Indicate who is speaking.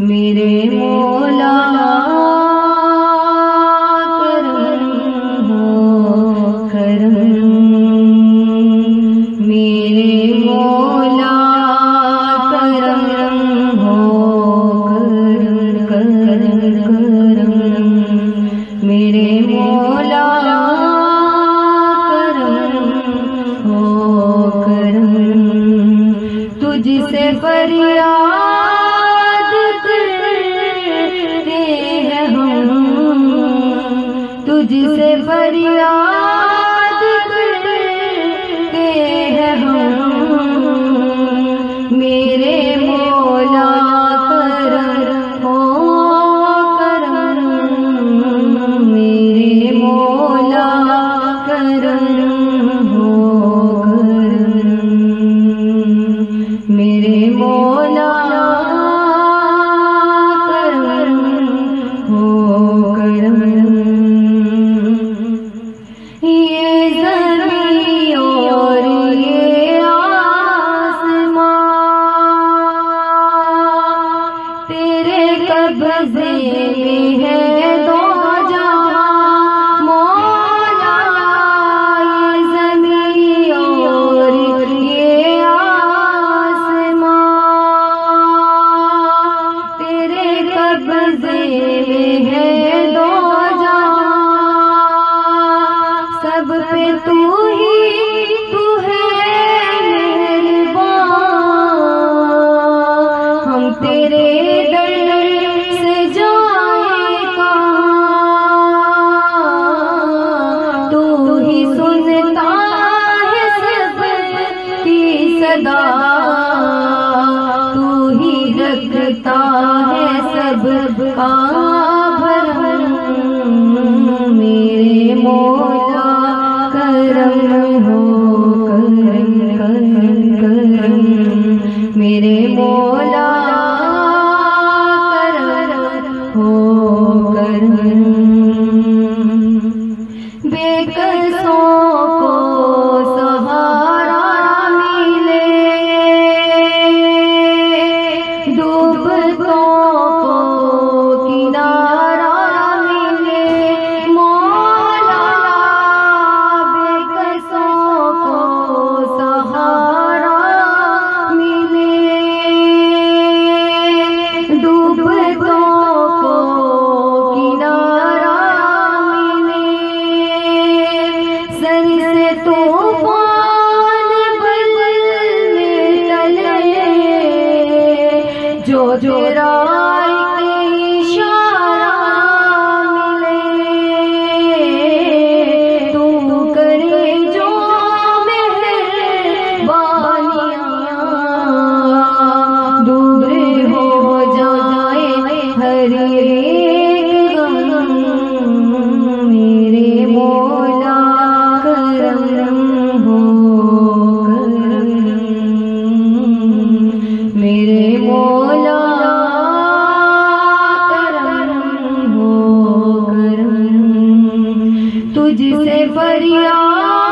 Speaker 1: मेरे मौला करम हो करम, मेरे मौला करम हो करम करम करम, मेरे मौला करम हो करम। तुझसे फरियाद तुझसे फरियाद करते हैं हम, मेरे मौला करम हो करम, मेरे मौला करम हो करम, मेरे मौला करम हो करम। ये ज़मीं और ये आसमां तेरे कब्ज़े में है दो जहां मौला। ये ज़मीं और ये आसमां तेरे कब्ज़े में है दो जहां, सब पे तू है मेहरबान। हम तेरे दर से जाए कहाँ, तू ही सुनता है सबकी सदा, तू ही रखता है सबका भरम। मेरे मौला करम हो करम करम करम, मेरे मौला करम हो करम। बेकसों को सहारा मिले, डूबतों को किनारा मिले मौला। बेकसों को सहारा मिले, डूबतों को किनारा मिले। सर से तूफान बल में टले, जो तेरा इशारा मिले। तू करे जो मेहरबानियाँ, दूर हो जाए हर एक गम। मेरे मौला करम हो करम, मेरे मौला करम हो करम। तुझसे फरियाद